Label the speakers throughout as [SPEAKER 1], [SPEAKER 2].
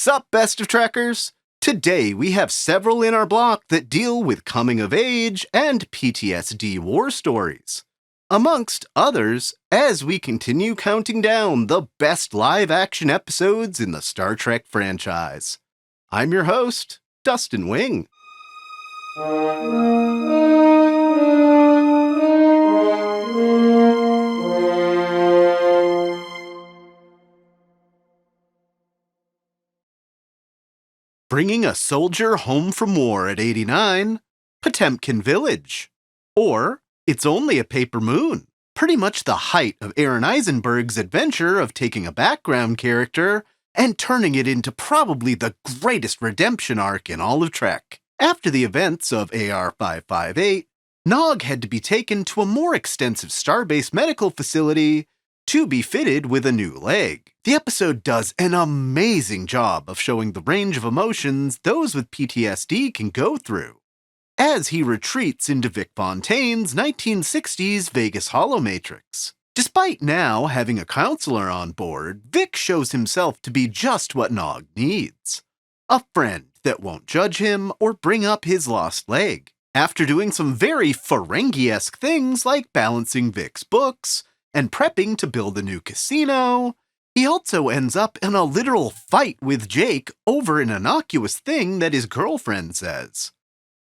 [SPEAKER 1] Sup, Best of Trekkers? Today we have several in our block that deal with coming of age and PTSD war stories, amongst others, as we continue counting down the best live-action episodes in the Star Trek franchise. I'm your host, Dustin Wing. Bringing a soldier home from war at 89, Potemkin Village. Or, It's Only a Paper Moon. Pretty much the height of Aaron Eisenberg's adventure of taking a background character and turning it into probably the greatest redemption arc in all of Trek. After the events of AR-558, Nog had to be taken to a more extensive starbase medical facility to be fitted with a new leg. The episode does an amazing job of showing the range of emotions those with PTSD can go through, as he retreats into Vic Fontaine's 1960s Vegas holomatrix. Despite now having a counselor on board, Vic shows himself to be just what Nog needs. A friend that won't judge him or bring up his lost leg. After doing some very Ferengi-esque things like balancing Vic's books and prepping to build a new casino, he also ends up in a literal fight with Jake over an innocuous thing that his girlfriend says,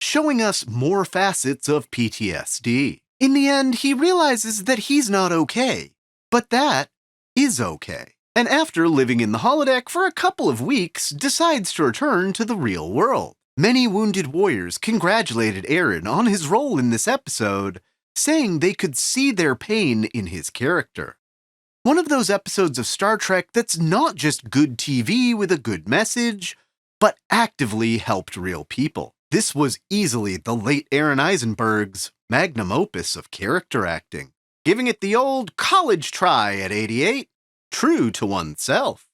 [SPEAKER 1] showing us more facets of PTSD. In the end, he realizes that he's not okay, but that is okay. And after living in the holodeck for a couple of weeks, decides to return to the real world. Many wounded warriors congratulated Aaron on his role in this episode, saying they could see their pain in his character. One of those episodes of Star Trek that's not just good TV with a good message, but actively helped real people. This was easily the late Aaron Eisenberg's magnum opus of character acting, giving it the old college try at 88, true to oneself.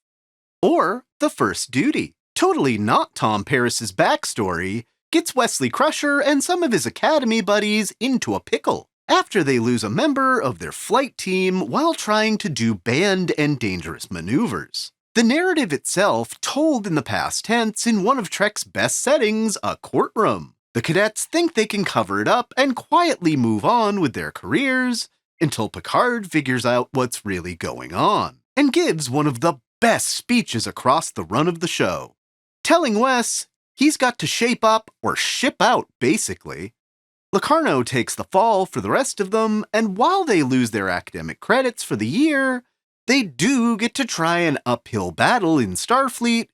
[SPEAKER 1] Or The First Duty, totally not Tom Paris's backstory, gets Wesley Crusher and some of his Academy buddies into a pickle after they lose a member of their flight team while trying to do banned and dangerous maneuvers. The narrative itself told in the past tense in one of Trek's best settings, a courtroom. The cadets think they can cover it up and quietly move on with their careers until Picard figures out what's really going on and gives one of the best speeches across the run of the show, telling Wes he's got to shape up or ship out, basically. Locarno takes the fall for the rest of them, and while they lose their academic credits for the year, they do get to try an uphill battle in Starfleet,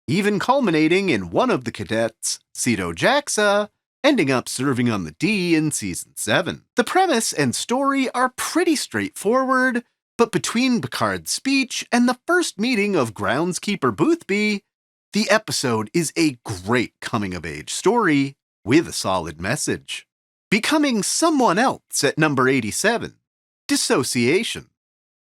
[SPEAKER 1] even culminating in one of the cadets, Cito Jaxa, ending up serving on the D in Season 7. The premise and story are pretty straightforward, but between Picard's speech and the first meeting of Groundskeeper Boothby, the episode is a great coming-of-age story with a solid message. Becoming Someone Else at number 87, Dissociation.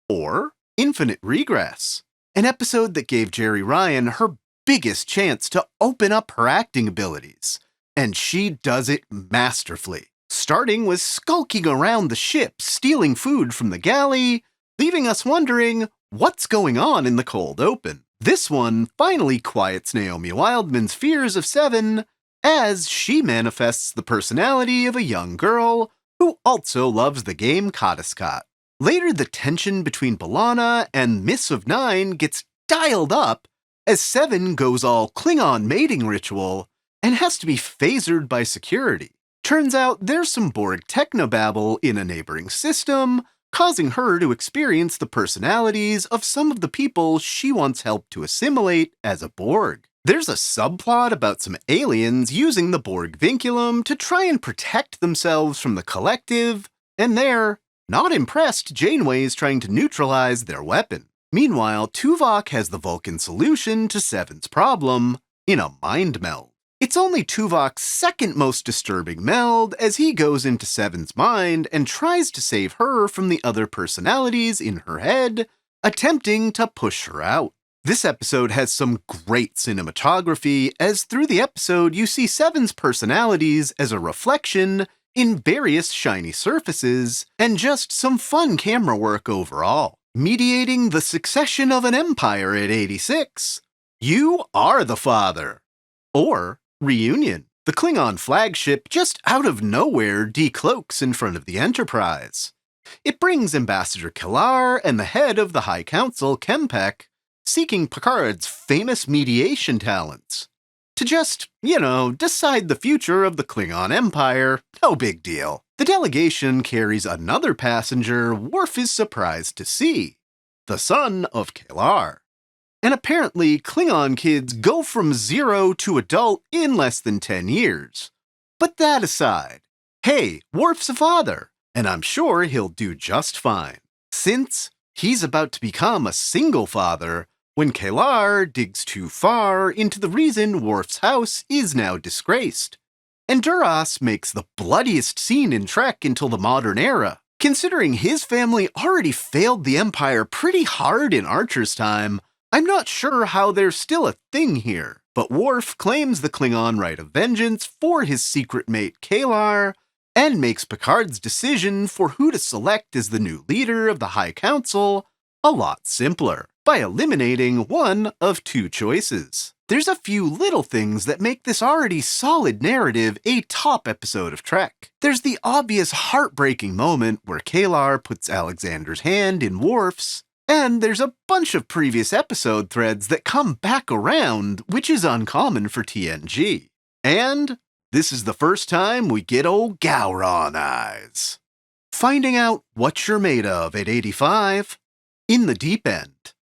[SPEAKER 1] Or Infinite Regress, an episode that gave Jeri Ryan her biggest chance to open up her acting abilities, and she does it masterfully, starting with skulking around the ship stealing food from the galley, leaving us wondering what's going on in the cold open. This one finally quiets Naomi Wildman's fears of Seven as she manifests the personality of a young girl who also loves the game Kadiskat. Later, the tension between B'Elanna and Miss of Nine gets dialed up as Seven goes all Klingon mating ritual and has to be phasered by security. Turns out there's some Borg technobabble in a neighboring system, causing her to experience the personalities of some of the people she once helped to assimilate as a Borg. There's a subplot about some aliens using the Borg vinculum to try and protect themselves from the collective, and they're not impressed Janeway's trying to neutralize their weapon. Meanwhile, Tuvok has the Vulcan solution to Seven's problem in a mind meld. It's only Tuvok's second most disturbing meld as he goes into Seven's mind and tries to save her from the other personalities in her head, attempting to push her out. This episode has some great cinematography, as through the episode you see Seven's personalities as a reflection in various shiny surfaces, and just some fun camera work overall. Mediating the succession of an empire at 86, You are the father. Or Reunion. The Klingon flagship just out of nowhere decloaks in front of the Enterprise. It brings Ambassador Kellar and the head of the High Council, Kempek, seeking Picard's famous mediation talents. To just, decide the future of the Klingon Empire, no big deal. The delegation carries another passenger Worf is surprised to see, the son of Kellar. And apparently, Klingon kids go from 0 to adult in less than 10 years. But that aside, hey, Worf's a father, and I'm sure he'll do just fine, since he's about to become a single father when Kellar digs too far into the reason Worf's house is now disgraced. And Duras makes the bloodiest scene in Trek until the modern era. Considering his family already failed the Empire pretty hard in Archer's time, I'm not sure how there's still a thing here, but Worf claims the Klingon right of vengeance for his secret mate Kellar, and makes Picard's decision for who to select as the new leader of the High Council a lot simpler, by eliminating one of two choices. There's a few little things that make this already solid narrative a top episode of Trek. There's the obvious heartbreaking moment where Kellar puts Alexander's hand in Worf's, and there's a bunch of previous episode threads that come back around, which is uncommon for TNG. And this is the first time we get old Gowron eyes. Finding out what you're made of at 85, in the deep end.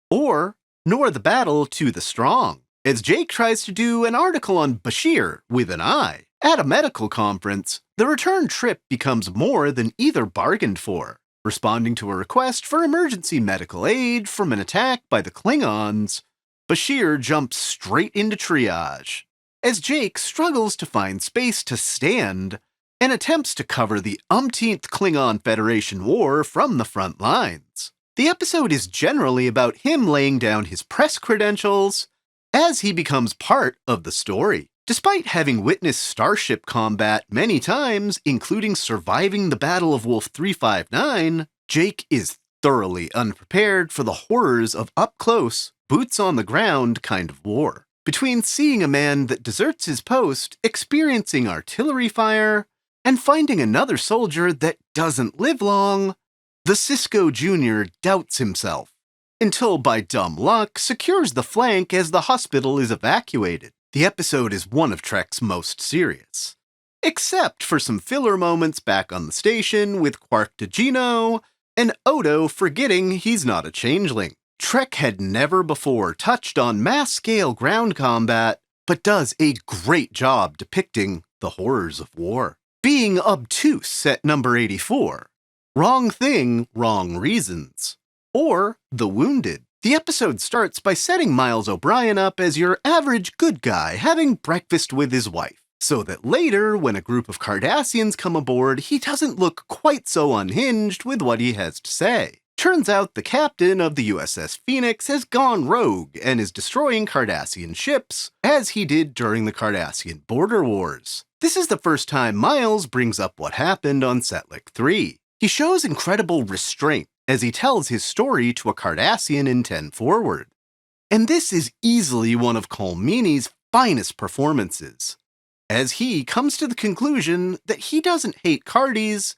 [SPEAKER 1] Or, nor the battle to the strong, as Jake tries to do an article on Bashir with an eye. At a medical conference, the return trip becomes more than either bargained for. Responding to a request for emergency medical aid from an attack by the Klingons, Bashir jumps straight into triage, as Jake struggles to find space to stand and attempts to cover the umpteenth Klingon Federation war from the front lines. The episode is generally about him laying down his press credentials as he becomes part of the story. Despite having witnessed starship combat many times, including surviving the Battle of Wolf 359, Jake is thoroughly unprepared for the horrors of up-close, boots-on-the-ground kind of war. Between seeing a man that deserts his post, experiencing artillery fire, and finding another soldier that doesn't live long, the Sisko Jr. doubts himself, until by dumb luck secures the flank as the hospital is evacuated. The episode is one of Trek's most serious. Except for some filler moments back on the station with Quark DeGino and Odo forgetting he's not a changeling. Trek had never before touched on mass-scale ground combat, but does a great job depicting the horrors of war. Being obtuse at number 84. Wrong thing, wrong reasons. Or The Wounded. The episode starts by setting Miles O'Brien up as your average good guy having breakfast with his wife, so that later, when a group of Cardassians come aboard, he doesn't look quite so unhinged with what he has to say. Turns out the captain of the USS Phoenix has gone rogue and is destroying Cardassian ships, as he did during the Cardassian Border Wars. This is the first time Miles brings up what happened on Setlik 3. He shows incredible restraint as he tells his story to a Cardassian in 10 Forward. And this is easily one of Colmeany's finest performances, as he comes to the conclusion that he doesn't hate Cardies,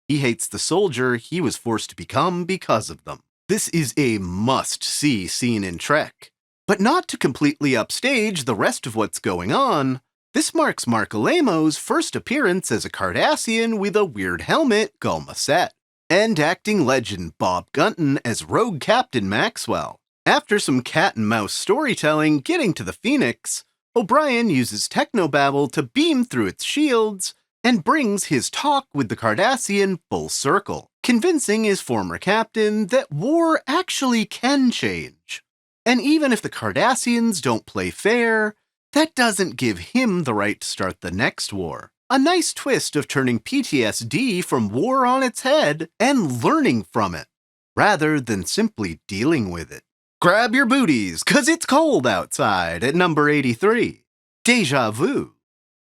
[SPEAKER 1] he hates the soldier he was forced to become because of them. This is a must-see scene in Trek, but not to completely upstage the rest of what's going on. This marks Mark Alamo's first appearance as a Cardassian with a weird helmet, Gulma Set, and acting legend Bob Gunton as Rogue Captain Maxwell. After some cat-and-mouse storytelling getting to the Phoenix, O'Brien uses technobabble to beam through its shields and brings his talk with the Cardassian full circle, convincing his former captain that war actually can change. And even if the Cardassians don't play fair, that doesn't give him the right to start the next war. A nice twist of turning PTSD from war on its head and learning from it, rather than simply dealing with it. Grab your booties, 'cause it's cold outside at number 83. Deja Vu.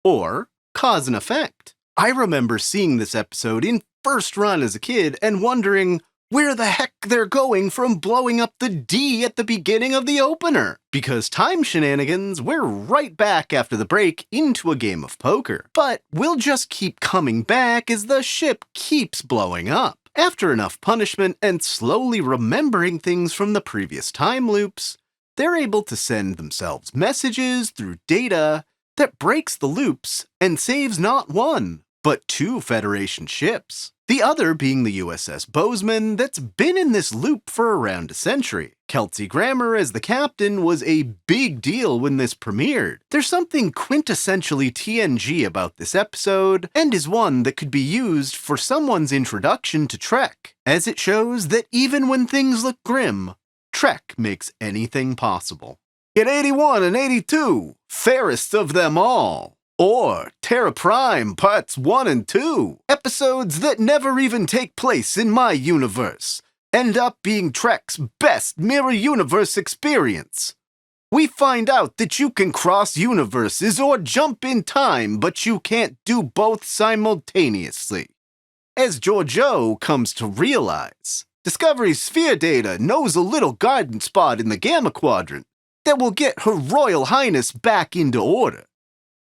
[SPEAKER 1] Or Cause and Effect. I remember seeing this episode in first run as a kid and wondering, where the heck they're going from blowing up the D at the beginning of the opener. Because time shenanigans, we're right back after the break into a game of poker. But we'll just keep coming back as the ship keeps blowing up. After enough punishment and slowly remembering things from the previous time loops, they're able to send themselves messages through data that breaks the loops and saves not one, but 2 Federation ships. The other being the USS Bozeman that's been in this loop for around a century. Kelsey Grammer as the captain was a big deal when this premiered. There's something quintessentially TNG about this episode, and is one that could be used for someone's introduction to Trek, as it shows that even when things look grim, Trek makes anything possible. In 81 and 82, Fairest of Them All, or Terra Prime Parts 1 and 2, episodes that never even take place in my universe, end up being Trek's best mirror universe experience. We find out that you can cross universes or jump in time, but you can't do both simultaneously. As Georgiou comes to realize, Discovery's sphere data knows a little garden spot in the Gamma Quadrant that will get Her Royal Highness back into order.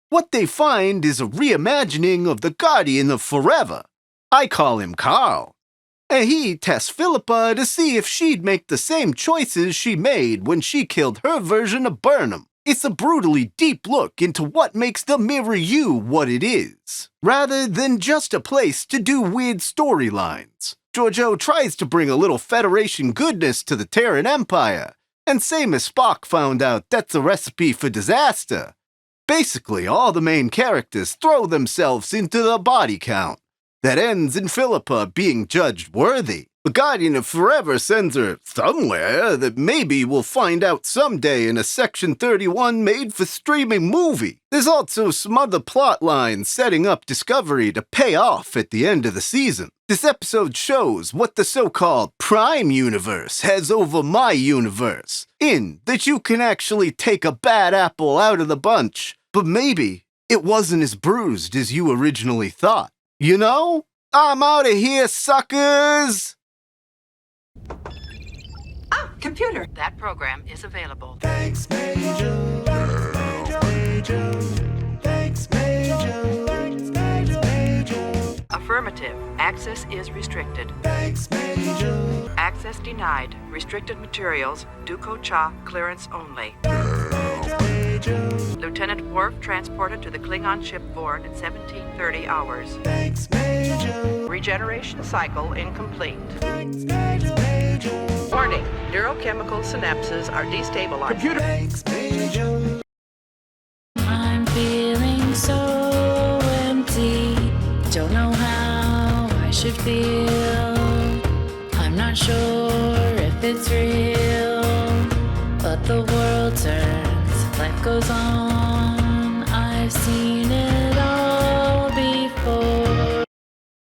[SPEAKER 1] What they find is a reimagining of the Guardian of Forever. I call him Carl. And he tests Philippa to see if she'd make the same choices she made when she killed her version of Burnham. It's a brutally deep look into what makes the Mirror You what it is, rather than just a place to do weird storylines. Georgiou tries to bring a little Federation goodness to the Terran Empire, and same as Spock found out that's a recipe for disaster. Basically, all the main characters throw themselves into the body count that ends in Philippa being judged worthy. The Guardian of Forever sends her somewhere that maybe we'll find out someday in a Section 31 made-for-streaming movie. There's also some other plot lines setting up Discovery to pay off at the end of the season. This episode shows what the so-called Prime Universe has over my universe, in that you can actually take a bad apple out of the bunch, but maybe it wasn't as bruised as you originally thought. You know? I'm out of here, suckers!
[SPEAKER 2] Ah, computer. That program is available.
[SPEAKER 3] Thanks, Major. Thanks, Major.
[SPEAKER 2] Affirmative. Access is restricted.
[SPEAKER 3] Thanks, Major.
[SPEAKER 2] Access denied. Restricted materials. Duco Cha clearance only. Lieutenant Worf transported to the Klingon ship Vorn at 1730 hours.
[SPEAKER 3] Thanks, Major.
[SPEAKER 2] Regeneration cycle incomplete.
[SPEAKER 3] Thanks, Major.
[SPEAKER 2] Warning. Neurochemical synapses are destabilized.
[SPEAKER 3] Computer. Thanks, Major.
[SPEAKER 4] I'm feeling so empty. Don't know how I should feel. I'm not sure if it's real, but the world turns, life goes on. I've seen it